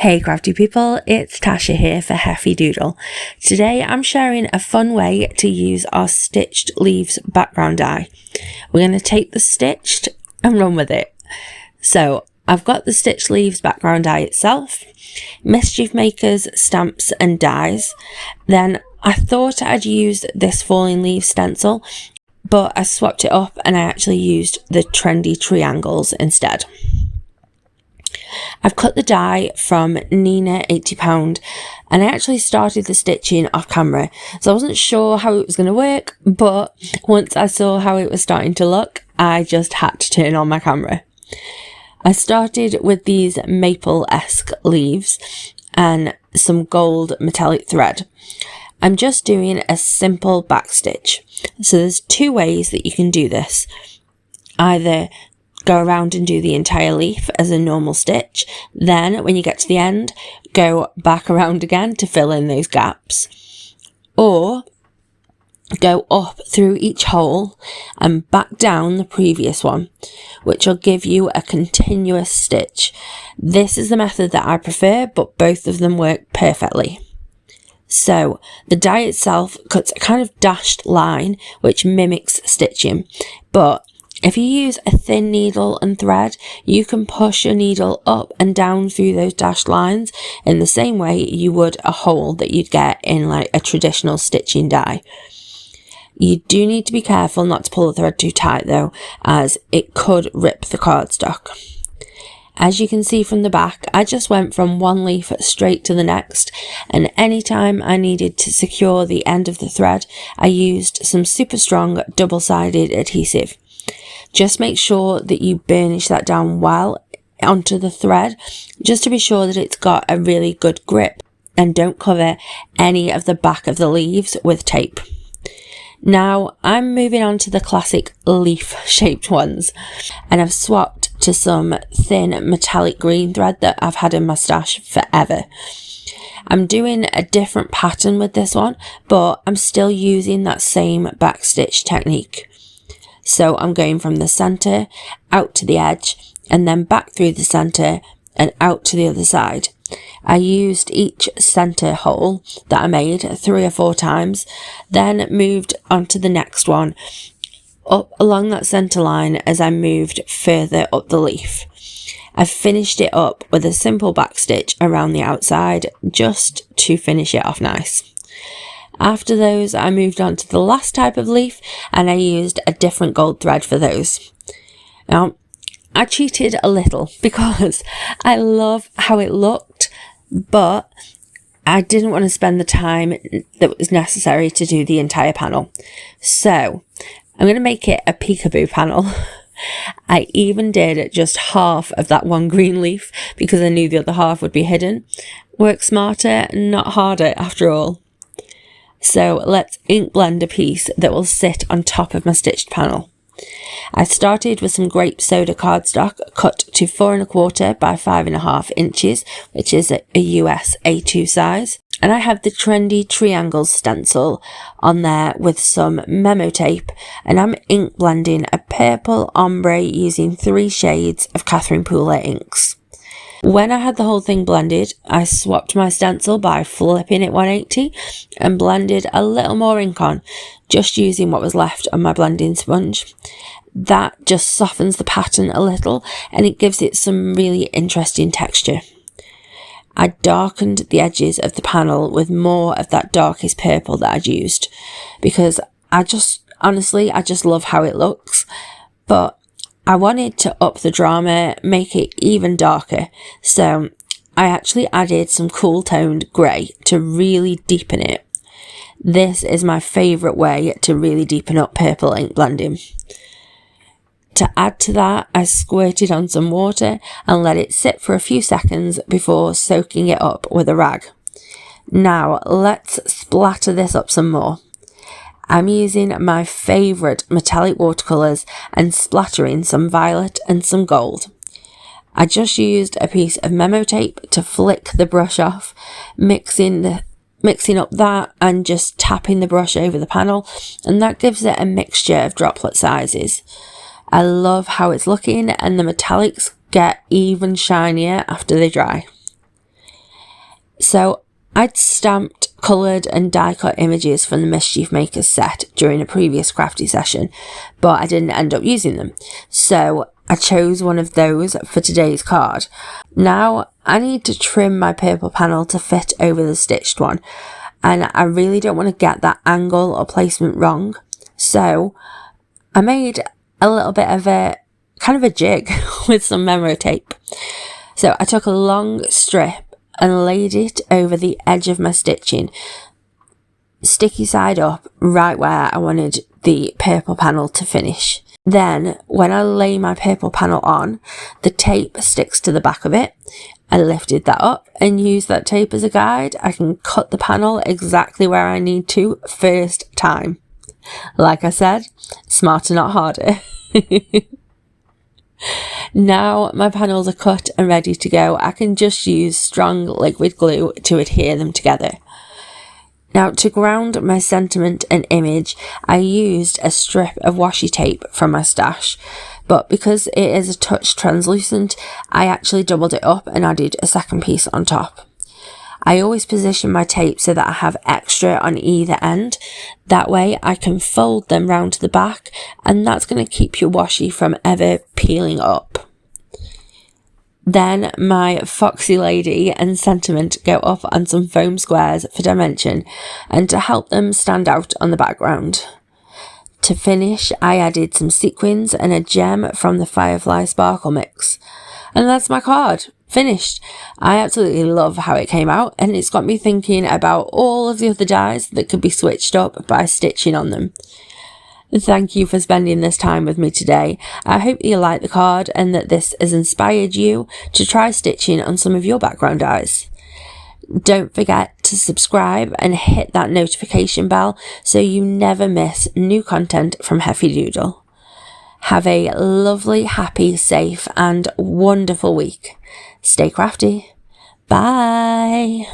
Hey crafty people, it's Tasha here for Heffy Doodle. Today I'm sharing a fun way to use our stitched leaves background die. We're going to take the stitched and run with it. So I've got the stitched leaves background die itself, Mischief Makers, stamps and dies. Then I thought I'd use this falling leaves stencil, but I swapped it up and I actually used the trendy triangles instead. I've cut the die from Nina £80 and I actually started the stitching off camera, so I wasn't sure how it was going to work, but once I saw how it was starting to look, I just had to turn on my camera. I started with these maple-esque leaves and some gold metallic thread. I'm just doing a simple backstitch, so there's two ways that you can do this. Either go around and do the entire leaf as a normal stitch, then when you get to the end, go back around again to fill in those gaps. Or go up through each hole and back down the previous one, which will give you a continuous stitch. This is the method that I prefer, but both of them work perfectly. So the die itself cuts a kind of dashed line, which mimics stitching, but if you use a thin needle and thread, you can push your needle up and down through those dashed lines in the same way you would a hole that you'd get in like a traditional stitching die. You do need to be careful not to pull the thread too tight though, as it could rip the cardstock. As you can see from the back, I just went from one leaf straight to the next, and anytime I needed to secure the end of the thread, I used some super strong double-sided adhesive. Just make sure that you burnish that down well onto the thread, just to be sure that it's got a really good grip, and don't cover any of the back of the leaves with tape. Now I'm moving on to the classic leaf shaped ones, and I've swapped to some thin metallic green thread that I've had in my stash forever. I'm doing a different pattern with this one, but I'm still using that same backstitch technique. So I'm going from the center out to the edge and then back through the center and out to the other side. I used each center hole that I made 3 or 4 times, then moved on to the next one up along that center line as I moved further up the leaf. I finished it up with a simple backstitch around the outside just to finish it off nice. After those, I moved on to the last type of leaf and I used a different gold thread for those. Now, I cheated a little because I love how it looked, but I didn't want to spend the time that was necessary to do the entire panel. So, I'm going to make it a peekaboo panel. I even did just half of that one green leaf because I knew the other half would be hidden. Work smarter, not harder after all. So let's ink blend a piece that will sit on top of my stitched panel. I started with some grape soda cardstock cut to 4 1/4 by 5.5 inches, which is a US A2 size. And I have the trendy triangles stencil on there with some memo tape, and I'm ink blending a purple ombre using 3 shades of Catherine Pooler inks. When I had the whole thing blended, I swapped my stencil by flipping it 180 and blended a little more ink on, just using what was left on my blending sponge. That just softens the pattern a little and it gives it some really interesting texture. I darkened the edges of the panel with more of that darkest purple that I'd used, because I just love how it looks, but I wanted to up the drama, make it even darker, so I actually added some cool toned grey to really deepen it. This is my favourite way to really deepen up purple ink blending. To add to that, I squirted on some water and let it sit for a few seconds before soaking it up with a rag. Now let's splatter this up some more. I'm using my favourite metallic watercolours and splattering some violet and some gold. I just used a piece of memo tape to flick the brush off, mixing up that and just tapping the brush over the panel, and that gives it a mixture of droplet sizes. I love how it's looking, and the metallics get even shinier after they dry. So I'd stamped, coloured and die cut images from the Mischief Makers set during a previous Crafty session, but I didn't end up using them. So I chose one of those for today's card. Now I need to trim my purple panel to fit over the stitched one, and I really don't want to get that angle or placement wrong. So I made a little bit of a kind of a jig with some memo tape. So I took a long strip and laid it over the edge of my stitching, sticky side up, right where I wanted the purple panel to finish. Then when I lay my purple panel on, the tape sticks to the back of it. I lifted that up and used that tape as a guide. I can cut the panel exactly where I need to first time. Like I said, smarter not harder. Now my panels are cut and ready to go, I can just use strong liquid glue to adhere them together. Now, to ground my sentiment and image, I used a strip of washi tape from my stash, but because it is a touch translucent, I actually doubled it up and added a second piece on top. I always position my tape so that I have extra on either end. That way I can fold them round to the back, and that's going to keep your washi from ever peeling up. Then my foxy lady and sentiment go up on some foam squares for dimension and to help them stand out on the background. To finish, I added some sequins and a gem from the Firefly Sparkle mix. And that's my card. Finished. I absolutely love how it came out, and it's got me thinking about all of the other dies that could be switched up by stitching on them. Thank you for spending this time with me today. I hope you like the card and that this has inspired you to try stitching on some of your background dies. Don't forget to subscribe and hit that notification bell so you never miss new content from Heffy Doodle. Have a lovely, happy, safe and wonderful week. Stay crafty. Bye.